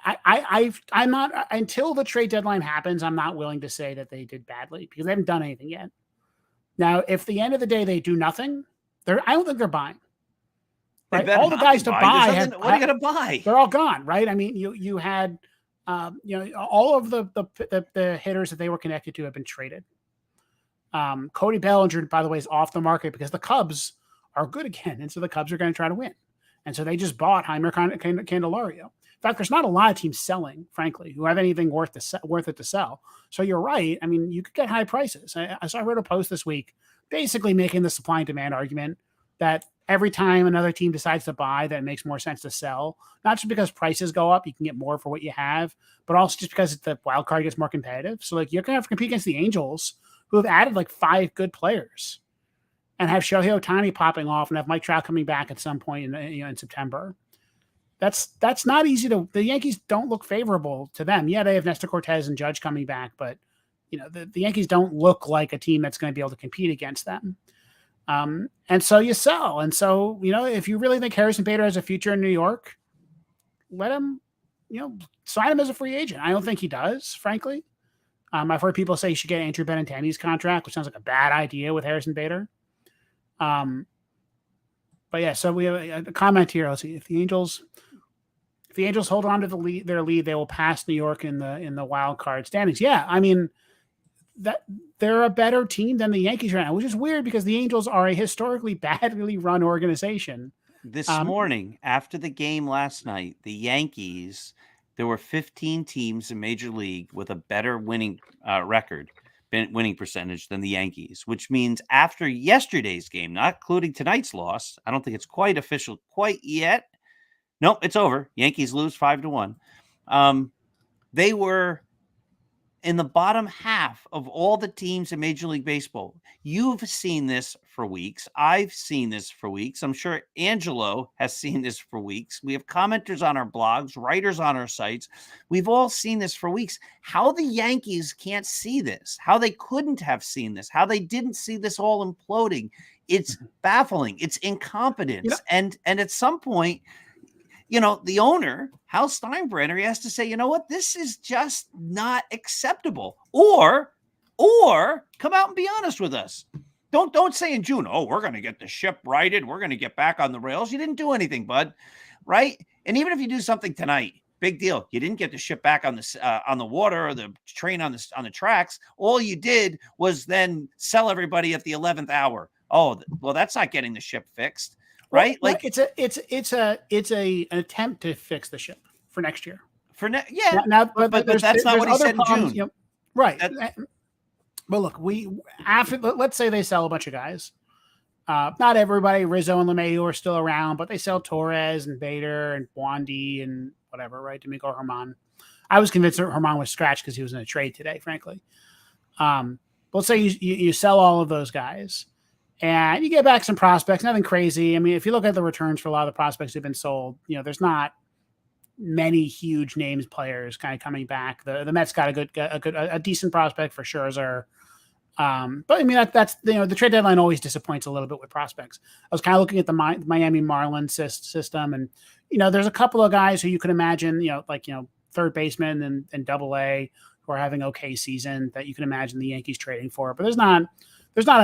I'm not, until the trade deadline happens, I'm not willing to say that they did badly because they haven't done anything yet. Now, if the end of the day they do nothing, I don't think they're buying. Right? All the guys to buy, what are you going to buy? They're all gone, right? You had, all of the hitters that they were connected to have been traded. Cody Bellinger, by the way, is off the market because the Cubs are good again, and so the Cubs are going to try to win, and so they just bought Heimer Candelario. In fact, there's not a lot of teams selling, frankly, who have anything worth it to sell. So you're right. You could get high prices. I wrote a post this week basically making the supply and demand argument that every time another team decides to buy, that it makes more sense to sell. Not just because prices go up, you can get more for what you have, but also just because the wild card gets more competitive. So like you're gonna have to compete against the Angels, who have added like 5 good players, and have Shohei Ohtani popping off, and have Mike Trout coming back at some point in September. That's not easy to. The Yankees don't look favorable to them. Yeah, they have Nestor Cortez and Judge coming back, but the Yankees don't look like a team that's going to be able to compete against them. And so you sell. And so, if you really think Harrison Bader has a future in New York, let him, sign him as a free agent. I don't think he does, frankly. I've heard people say you should get Andrew Benintendi's contract, which sounds like a bad idea with Harrison Bader. But yeah, so we have a comment here. Let's see. If the Angels hold on to their lead, they will pass New York in the wild card standings. Yeah, I mean, that they're a better team than the Yankees right now, which is weird because the Angels are a historically badly run organization. This morning, after the game last night, the Yankees, there were 15 teams in Major League with a better winning winning percentage than the Yankees, which means after yesterday's game, not including tonight's loss, I don't think it's quite official quite yet. Nope, it's over. Yankees lose 5-1. They were in the bottom half of all the teams in Major League Baseball. You've seen this for weeks. I've seen this for weeks. I'm sure Angelo has seen this for weeks. We have commenters on our blogs, writers on our sites. We've all seen this for weeks. How the Yankees can't see this, how they couldn't have seen this, how they didn't see this all imploding. It's baffling. It's incompetence. And at some point, the owner, Hal Steinbrenner, he has to say, you know what, this is just not acceptable. Or come out and be honest with us. Don't say in June, oh, we're going to get the ship righted. We're going to get back on the rails. You didn't do anything, bud. Right? And even if you do something tonight, big deal. You didn't get the ship back on the water or the train on the tracks. All you did was then sell everybody at the 11th hour. Oh, well, that's not getting the ship fixed. Right, well, like it's an attempt to fix the ship for next year. Yeah. But that's not what he said in June. Right. But look, let's say they sell a bunch of guys. Not everybody, Rizzo and LeMahieu are still around, but they sell Torres and Bader and Wandy and whatever, right? Domingo Germán. I was convinced that Germán was scratched because he was in a trade today, frankly. Let's say you sell all of those guys. And you get back some prospects, nothing crazy. I mean, if you look at the returns for a lot of the prospects who've been sold, there's not many huge names players kind of coming back. The Mets got a decent prospect for Scherzer. But I mean, that's the trade deadline always disappoints a little bit with prospects. I was kind of looking at the Miami Marlins system, and there's a couple of guys who you could imagine, third baseman and Double-A who are having okay season that you can imagine the Yankees trading for. But there's not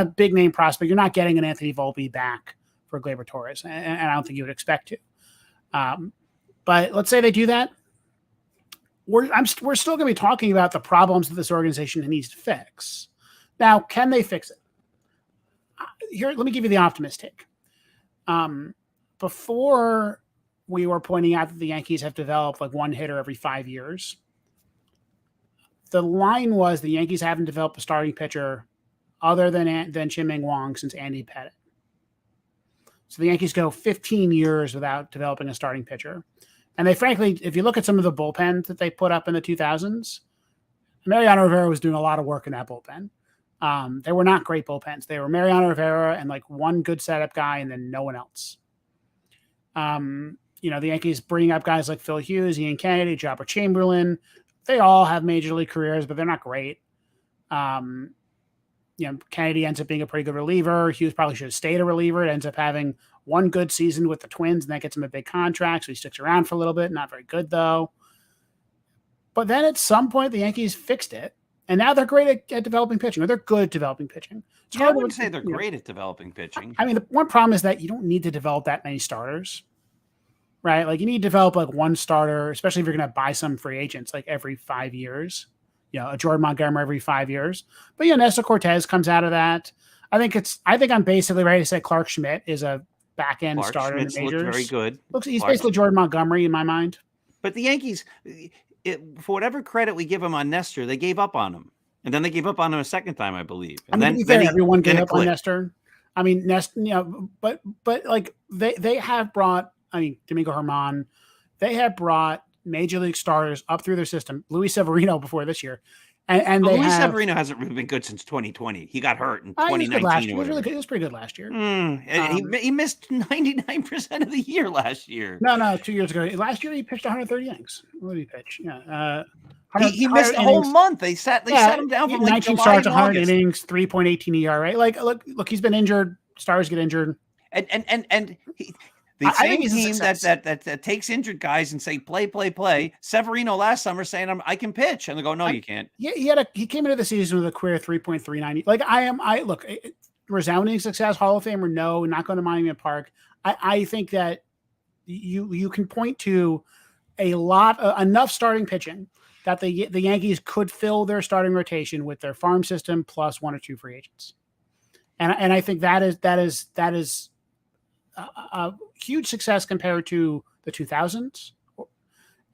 a big name prospect. You're not getting an Anthony Volpe back for Gleyber Torres, and I don't think you would expect to. But let's say they do that. We're still going to be talking about the problems that this organization needs to fix. Now, can they fix it? Here, let me give you the optimist take. Before we were pointing out that the Yankees have developed like one hitter every 5 years, the line was the Yankees haven't developed a starting pitcher other than Chim-Ming Wong since Andy Pettitte. So the Yankees go 15 years without developing a starting pitcher. And they frankly, if you look at some of the bullpen that they put up in the 2000s, Mariano Rivera was doing a lot of work in that bullpen. They were not great bullpens. They were Mariano Rivera and like one good setup guy and then no one else. The Yankees bring up guys like Phil Hughes, Ian Kennedy, Jobber Chamberlain. They all have major league careers, but they're not great. Kennedy ends up being a pretty good reliever. Hughes probably should have stayed a reliever. It ends up having one good season with the Twins, and that gets him a big contract, so he sticks around for a little bit. Not very good, though. But then at some point, the Yankees fixed it, and now they're great at developing pitching, or they're good at developing pitching. I wouldn't say they're great at developing pitching. I mean, the one problem is that you don't need to develop that many starters, right? Like, you need to develop like one starter, especially if you're going to buy some free agents like every 5 years. A Jordan Montgomery every 5 years. But Nestor Cortez comes out of that. I think I'm basically ready to say Clark Schmidt is a back end starter in the majors. Very good. He's basically Jordan Montgomery in my mind. But the Yankees, for whatever credit we give them on Nestor, they gave up on him, and then they gave up on him a second time, I believe. And then everyone gave up on Nestor. I mean, but like they have brought. I mean, Domingo Herman. They have brought major league starters up through their system. Luis Severino before this year, and But they Luis have. Severino hasn't really been good since 2020. He got hurt in He was good last 2019 year. or whatever. He was pretty good last year. He missed 99% of the year last year. No, 2 years ago. Last year he pitched 130 innings. What did he pitch? Yeah, he missed a whole month. They sat him down for like 19 July starts, and 100 August. innings, 3.18 ERA. Like, look, he's been injured. Stars get injured. And the same team that takes injured guys and say play. Severino last summer saying I can pitch, and they go, no, you can't. Yeah, he came into the season with a career 3.39. Like resounding success, Hall of Famer, no, not going to Monument Park. I think that you can point to enough starting pitching that the Yankees could fill their starting rotation with their farm system plus one or two free agents, and I think that is a huge success compared to the 2000s,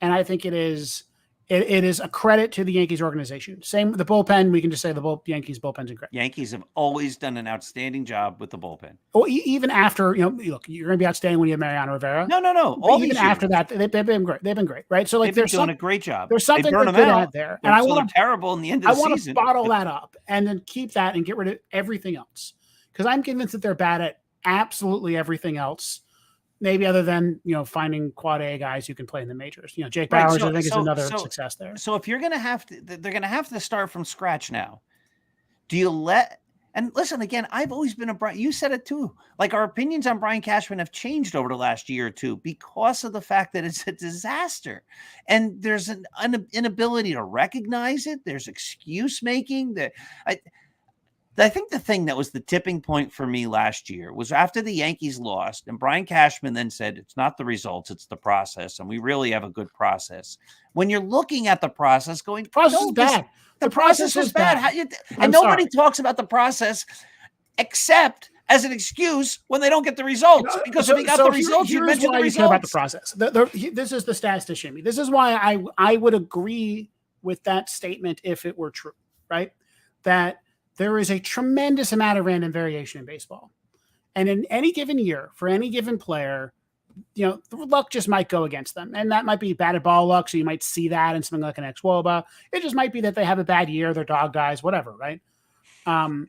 and I think it is a credit to the Yankees organization. Same with the bullpen. We can just say the Yankees bullpen's incredible. Yankees have always done an outstanding job with the bullpen. Well, even after look, you're going to be outstanding when you have Mariano Rivera. No. Even after that, they've been great. They've been great, right? So like they're doing a great job. There's something good out there, and I want to terrible in the end of the season. I want to bottle that up and then keep that and get rid of everything else because I'm convinced that they're bad at absolutely everything else. Maybe other than finding quad A guys who can play in the majors. Jake Bowers, I think, is another success there. So if you're going to they're going to have to start from scratch now. Do you and listen again? I've always been you said it too. Like our opinions on Brian Cashman have changed over the last year or two because of the fact that it's a disaster, and there's an inability to recognize it. There's excuse making. I think the thing that was the tipping point for me last year was after the Yankees lost and Brian Cashman then said, it's not the results, it's the process. And we really have a good process. When you're looking at the process going, the process is bad. The process is bad. And nobody talks about the process except as an excuse when they don't get the results. Because if you got the results, you mentioned the results. Care about the process. This is the statistician. This is why I would agree with that statement if it were true, right? That there is a tremendous amount of random variation in baseball. And in any given year, for any given player, the luck just might go against them. And that might be batted ball luck, so you might see that in something like an ex-Woba. It just might be that they have a bad year, their dog dies, whatever, right? The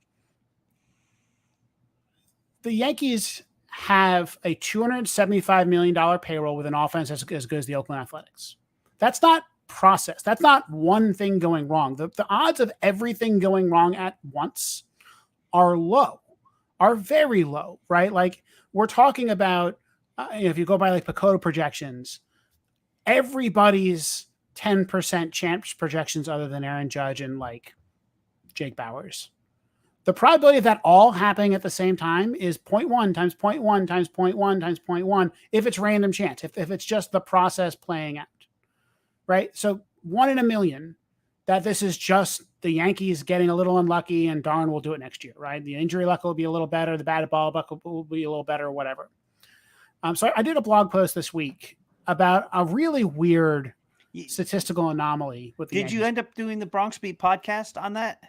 Yankees have a $275 million payroll with an offense as good as the Oakland Athletics. That's not process. That's not one thing going wrong. The odds of everything going wrong at once are very low, right? Like we're talking about, if you go by like Pacoda projections, everybody's 10% chance projections other than Aaron Judge and like Jake Bowers. The probability of that all happening at the same time is 0.1 times 0.1 times 0.1 times 0.1 if it's random chance, if it's just the process playing out. Right. So 1 in a million that this is just the Yankees getting a little unlucky and darn, we'll do it next year. Right. The injury luck will be a little better. The batted ball luck will be a little better or whatever. So I did a blog post this week about a really weird statistical anomaly with the Yankees. Did you end up doing the Bronx Beat podcast on that?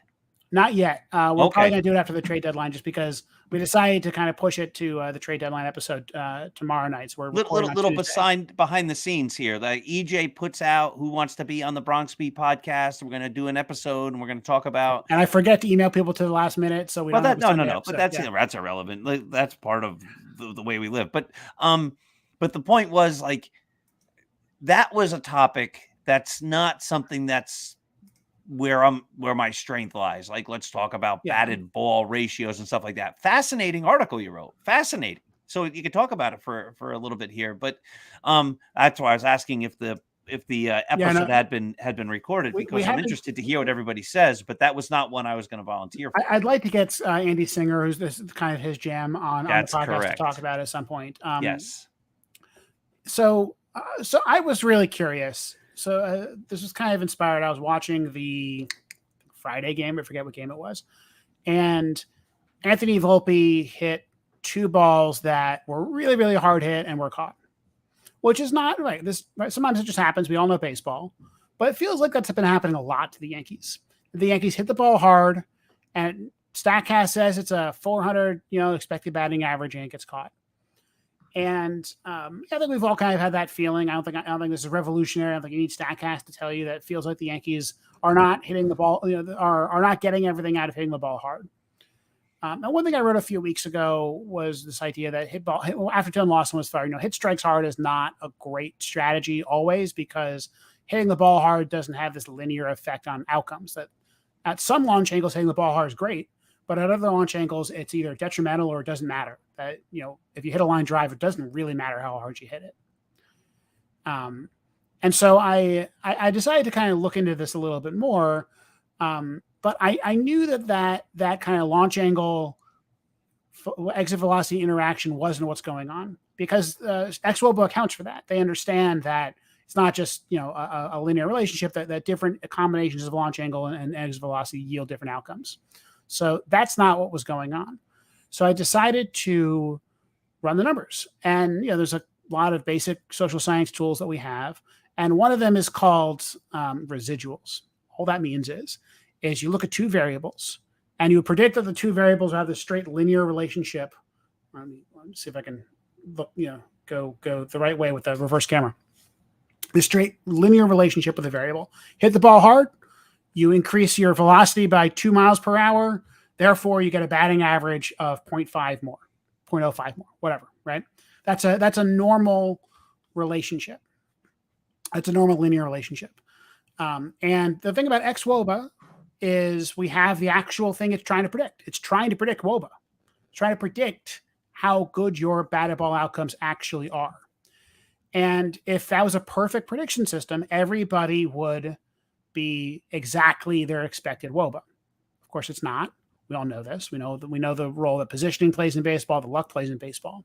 Not yet. We're probably going to do it after the trade deadline just because we decided to kind of push it to the trade deadline episode tomorrow night. So we're little behind the scenes here. Like EJ puts out who wants to be on the Bronx Beat podcast. We're going to do an episode and we're going to talk about. And I forget to email people to the last minute, so we don't. No. But that's irrelevant. Like, that's part of the way we live. But the point was like that was a topic that's not something that's where my strength lies. Like, let's talk about batted ball ratios and stuff like that. Fascinating article you wrote. Fascinating. So you could talk about it for a little bit here, but that's why I was asking if the episode had been recorded because I'm interested to hear what everybody says, but that was not one I was going to volunteer for. I'd like to get Andy Singer, who's this kind of his jam on the podcast correct. to talk about at some point. Yes. So I was really curious. So this was kind of inspired. I was watching the Friday game. I forget what game it was. And Anthony Volpe hit 2 balls that were really, really hard hit and were caught, which is not right. Sometimes it just happens. We all know baseball, but it feels like that's been happening a lot to the Yankees. The Yankees hit the ball hard and Statcast says it's a 400, expected batting average, and it gets caught. And I think we've all kind of had that feeling. I don't think this is revolutionary. I don't think you need Statcast to tell you that it feels like the Yankees are not hitting the ball, are not getting everything out of hitting the ball hard. And one thing I wrote a few weeks ago was this idea that after Dylan Lawson was fired, hit strikes hard is not a great strategy always, because hitting the ball hard doesn't have this linear effect on outcomes. That at some launch angles, hitting the ball hard is great, but at other launch angles, it's either detrimental or it doesn't matter. That, if you hit a line drive, it doesn't really matter how hard you hit it. And so I decided to kind of look into this a little bit more. But I knew that kind of launch angle exit velocity interaction wasn't what's going on, because xwOBA accounts for that. They understand that it's not just a linear relationship, that different combinations of launch angle and exit velocity yield different outcomes. So that's not what was going on. So I decided to run the numbers, and there's a lot of basic social science tools that we have, and one of them is called residuals. All that means is you look at two variables, and you predict that the two variables have the straight linear relationship. Let me see if I can look, go the right way with the reverse camera. The straight linear relationship with a variable. Hit the ball hard, you increase your velocity by 2 miles per hour. Therefore, you get a batting average of 0.5 more, 0.05 more, whatever, right? That's a normal relationship. That's a normal linear relationship. And the thing about xwOBA is we have the actual thing it's trying to predict. It's trying to predict wOBA. It's trying to predict how good your batted ball outcomes actually are. And if that was a perfect prediction system, everybody would be exactly their expected wOBA. Of course, it's not. We all know this. We know the role that positioning plays in baseball, the luck plays in baseball.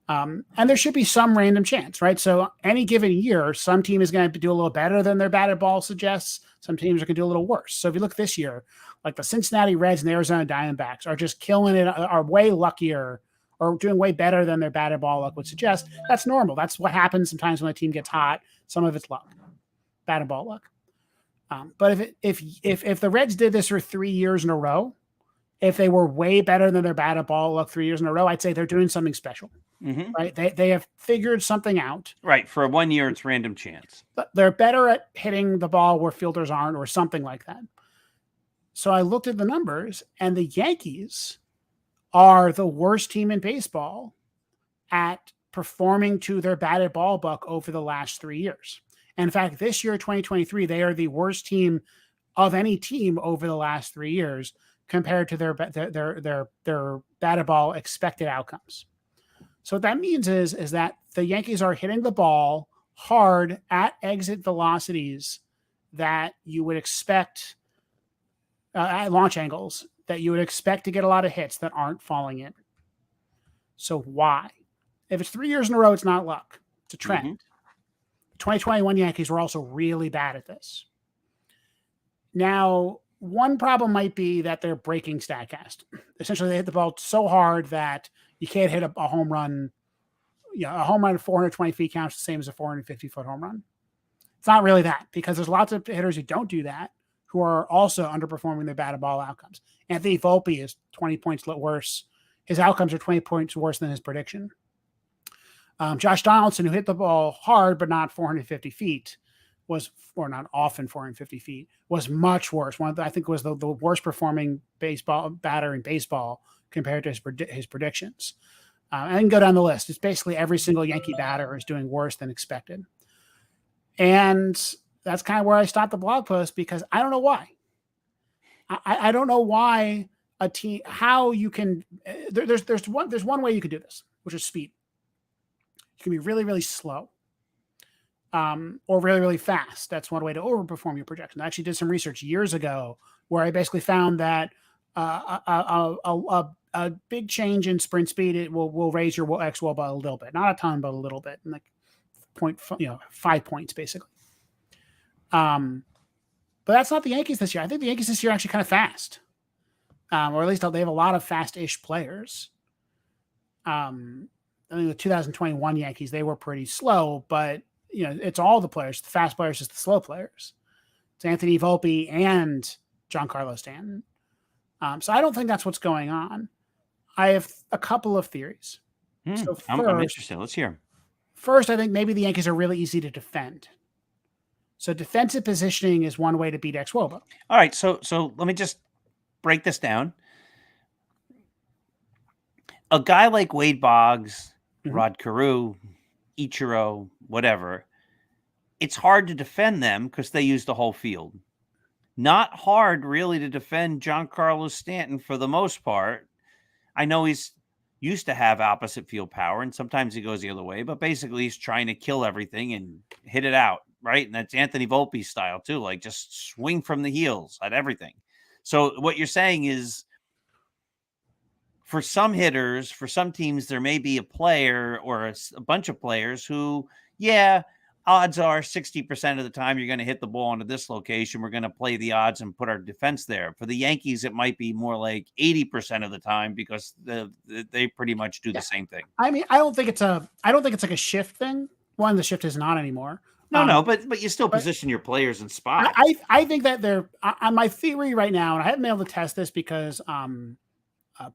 And there should be some random chance, right? So any given year, some team is going to do a little better than their batted ball suggests. Some teams are going to do a little worse. So if you look this year, like the Cincinnati Reds and the Arizona Diamondbacks are just killing it, are way luckier or doing way better than their batted ball luck would suggest. That's normal. That's what happens sometimes when a team gets hot. Some of it's luck, batted ball luck. But if the Reds did this for 3 years in a row, if they were way better than their batted ball luck 3 years in a row, I'd say they're doing something special. Mm-hmm. Right? They have figured something out. Right. For 1 year, it's random chance. But they're better at hitting the ball where fielders aren't, or something like that. So I looked at the numbers, and the Yankees are the worst team in baseball at performing to their batted ball buck over the last 3 years. And in fact, this year, 2023, they are the worst team of any team over the last 3 years compared to their batted ball expected outcomes. So what that means is that the Yankees are hitting the ball hard at exit velocities that you would expect at launch angles, that you would expect to get a lot of hits that aren't falling in. So why? If it's 3 years in a row, it's not luck. It's a trend. Mm-hmm. The 2021 Yankees were also really bad at this. Now, one problem might be that they're breaking Statcast. Essentially, they hit the ball so hard that you can't hit a home run. A home run at 420 feet counts the same as a 450-foot home run. It's not really that, because there's lots of hitters who don't do that, who are also underperforming their batted ball outcomes. Anthony Volpe is 20 points worse. His outcomes are 20 points worse than his prediction. Josh Donaldson, who hit the ball hard but not 450 feet, or not often 450 feet, was much worse. I think was the worst performing baseball batter in baseball compared to his predictions. I can go down the list. It's basically every single Yankee batter is doing worse than expected. And that's kind of where I stopped the blog post, because I don't know why. I don't know why a team, how you can, there's one way you could do this, which is speed. You can be really, really slow. Or really, really fast. That's one way to overperform your projection. I actually did some research years ago where I basically found that a big change in sprint speed, it will raise your xwOBA a little bit, not a ton, but a little bit, like 5 points basically. But that's not the Yankees this year. I think the Yankees this year are actually kind of fast, or at least they have a lot of fast-ish players. I think the 2021 Yankees, they were pretty slow, but it's all the players, the fast players, just the slow players. It's Anthony Volpe and Giancarlo Stanton. So I don't think that's what's going on. I have a couple of theories. So I'm interested. Let's hear 'em. First, I think maybe the Yankees are really easy to defend. So defensive positioning is one way to beat ex-Woba. All right, so let me just break this down. A guy like Wade Boggs, Rod Carew, Ichiro, whatever, it's hard to defend them because they use the whole field. Not hard, really, to defend Giancarlo Stanton for the most part. I know he's used to have opposite field power, and sometimes he goes the other way, but basically he's trying to kill everything and hit it out, right? And that's Anthony Volpe's style too, like just swing from the heels at everything. So what you're saying is, for some hitters, for some teams, there may be a player or a bunch of players who, odds are 60% of the time you're going to hit the ball into this location. We're going to play the odds and put our defense there. For the Yankees, it might be more like 80% of the time because they pretty much do the same thing. I mean, I don't think it's like a shift thing. One, the shift is not anymore. No, but you still position your players in spots. I think that they're on my theory right now, and I haven't been able to test this because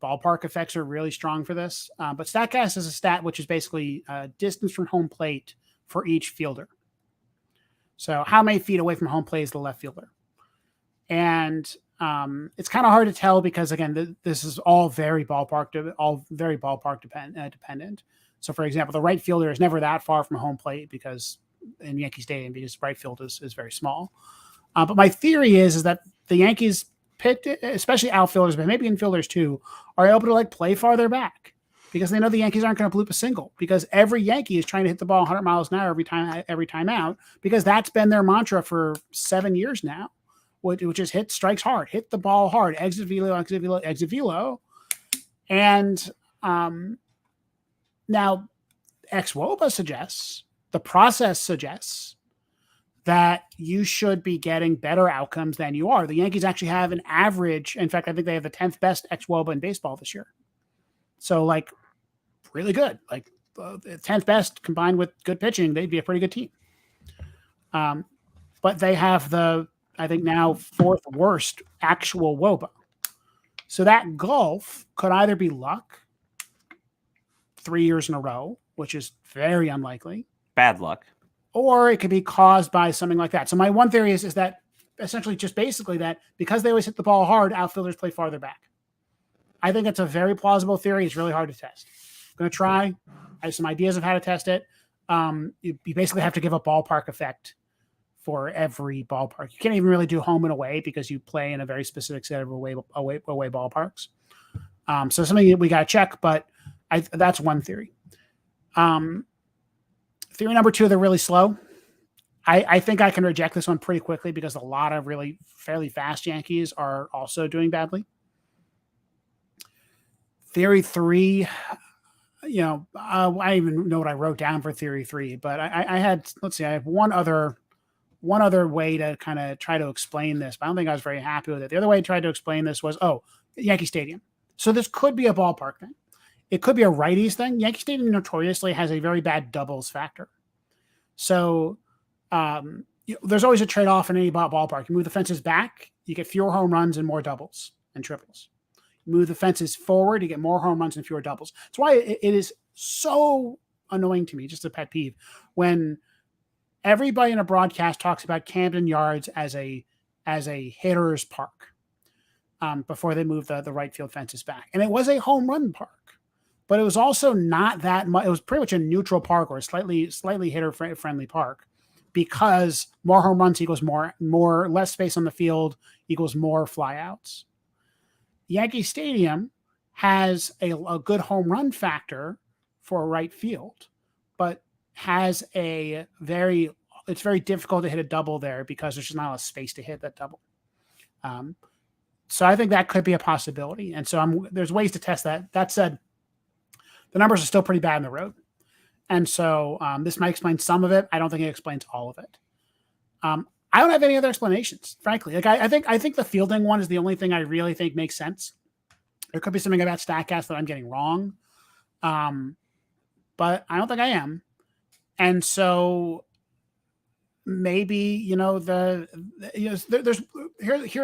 ballpark effects are really strong for this. But StatCast is a stat which is basically distance from home plate for each fielder. So how many feet away from home plate is the left fielder? And it's kind of hard to tell because, again, this is all very ballpark dependent. So, for example, the right fielder is never that far from home plate because in Yankee Stadium, because right field is very small. But my theory is that the Yankees picked, especially outfielders, but maybe infielders too, are able to play farther back because they know the Yankees aren't going to bloop a single because every Yankee is trying to hit the ball 100 miles an hour every time out because that's been their mantra for 7 years now, which is hit strikes hard, hit the ball hard, exit velo, exit velo, exit velo. And now ex-Woba suggests, the process suggests that you should be getting better outcomes than you are. The Yankees actually have an average. In fact, I think they have the 10th best ex-Woba in baseball this year. So, really good. The 10th best combined with good pitching, they'd be a pretty good team. But they have I think now 4th worst actual Woba. So that gulf could either be luck 3 years in a row, which is very unlikely. Bad luck. Or it could be caused by something like that. So my one theory is that essentially just basically that because they always hit the ball hard, outfielders play farther back. I think it's a very plausible theory. It's really hard to test. I'm going to try. I have some ideas of how to test it. You basically have to give a ballpark effect for every ballpark. You can't even really do home and away because you play in a very specific set of away ballparks. So something that we got to check, but that's one theory. Theory number 2, they're really slow. I think I can reject this one pretty quickly because a lot of really fairly fast Yankees are also doing badly. Theory 3, I don't even know what I wrote down for theory 3, but I had, I have one other way to kind of try to explain this, but I don't think I was very happy with it. The other way I tried to explain this was, Yankee Stadium. So this could be a ballpark thing. It could be a righties thing. Yankee Stadium notoriously has a very bad doubles factor. So there's always a trade-off in any ballpark. You move the fences back, you get fewer home runs and more doubles and triples. You move the fences forward, you get more home runs and fewer doubles. That's why it is so annoying to me, just a pet peeve, when everybody in a broadcast talks about Camden Yards as a hitter's park before they move the right field fences back. And it was a home run park. But it was also not that much. It was pretty much a neutral park or a slightly hitter friendly park because more home runs equals more less space on the field equals more flyouts. Yankee Stadium has a good home run factor for right field, but has it's very difficult to hit a double there because there's just not a lot of space to hit that double. So I think that could be a possibility. And so there's ways to test that. That said, the numbers are still pretty bad on the road. And so this might explain some of it. I don't think it explains all of it. I don't have any other explanations, frankly. I think the fielding one is the only thing I really think makes sense. There could be something about StatCast that I'm getting wrong. But I don't think I am. And so maybe, here's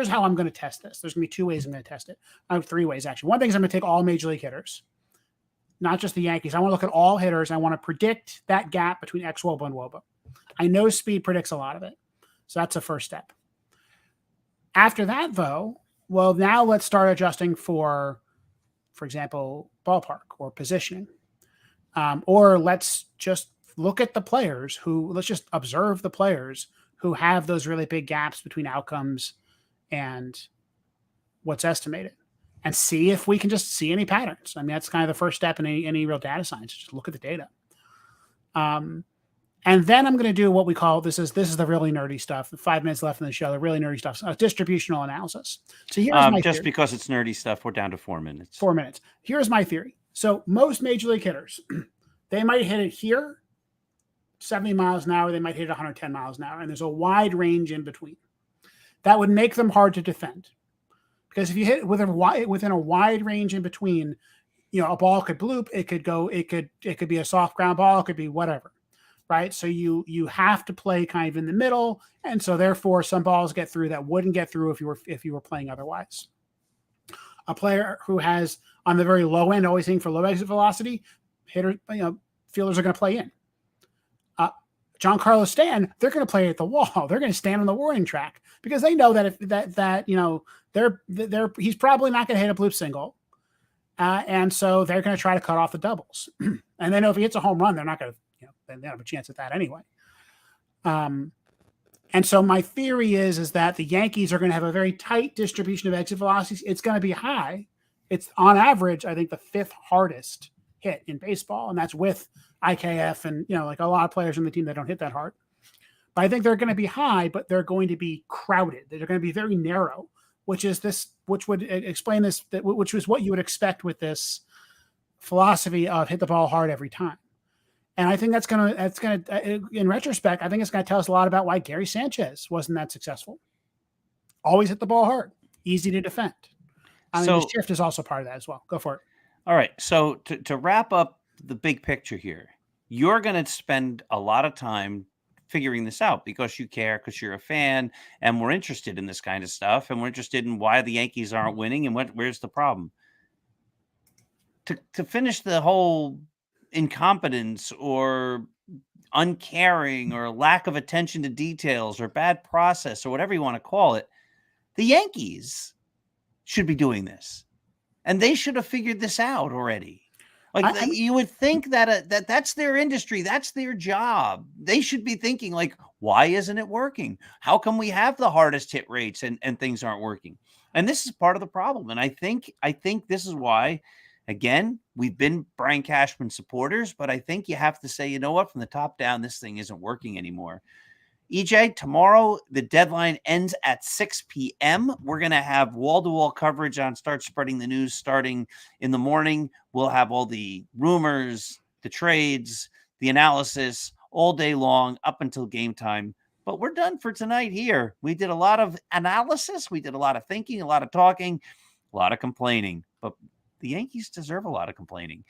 how I'm going to test this. There's going to be 2 ways I'm going to test it. I have 3 ways, actually. One thing is I'm going to take all major league hitters, not just the Yankees. I want to look at all hitters. I want to predict that gap between ex-Woba and Woba. I know speed predicts a lot of it. So that's the first step. After that, though, well, now let's start adjusting for example, ballpark or positioning. Or let's just look at the players let's just observe the players who have those really big gaps between outcomes and what's estimated and see if we can just see any patterns. I mean, that's kind of the first step in any real data science. Just look at the data. And then I'm going to do what we call, this is the really nerdy stuff. 5 minutes left in the show, the really nerdy stuff, distributional analysis. So here's my just theory. Because it's nerdy stuff, we're down to 4 minutes. 4 minutes. Here's my theory. So most major league hitters, they might hit it here, 70 miles an hour. They might hit it 110 miles an hour. And there's a wide range in between. That would make them hard to defend. Because if you hit within a wide range in between, a ball could bloop, it could be a soft ground ball, it could be whatever. Right. So you have to play kind of in the middle. And so therefore some balls get through that wouldn't get through if you were playing otherwise. A player who has on the very low end, always hitting for low exit velocity, fielders are going to play in. Giancarlo Stanton, they're going to play at the wall. They're going to stand on the warning track because they know that he's probably not going to hit a bloop single. And so they're going to try to cut off the doubles. And they know if he hits a home run, they're not going to, they don't have a chance at that anyway. And so my theory is that the Yankees are going to have a very tight distribution of exit velocities. It's going to be high. It's on average, I think, the 5th hardest hit in baseball. And that's with IKF and, like a lot of players on the team that don't hit that hard. But I think they're going to be high, but they're going to be crowded. They're going to be very narrow, which would explain this, which was what you would expect with this philosophy of hit the ball hard every time. And I think that's going to, in retrospect, I think it's going to tell us a lot about why Gary Sanchez wasn't that successful. Always hit the ball hard, easy to defend. The shift is also part of that as well. Go for it. All right. So to wrap up the big picture here, you're going to spend a lot of time figuring this out because you care, because you're a fan, and we're interested in this kind of stuff, and we're interested in why the Yankees aren't winning and where's the problem. To finish the whole incompetence or uncaring or lack of attention to details or bad process or whatever you want to call it, the Yankees should be doing this, and they should have figured this out already. You would think that that's their industry, that's their job. They should be thinking like, why isn't it working? How come we have the hardest hit rates and things aren't working? And this is part of the problem. And I think this is why, again, we've been Brian Cashman supporters, but I think you have to say, you know what, from the top down, this thing isn't working anymore. EJ, tomorrow, the deadline ends at 6 p.m. We're going to have wall-to-wall coverage on Start Spreading the News starting in the morning. We'll have all the rumors, the trades, the analysis all day long up until game time. But we're done for tonight here. We did a lot of analysis. We did a lot of thinking, a lot of talking, a lot of complaining. But the Yankees deserve a lot of complaining.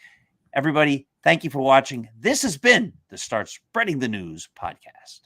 Everybody, thank you for watching. This has been the Start Spreading the News podcast.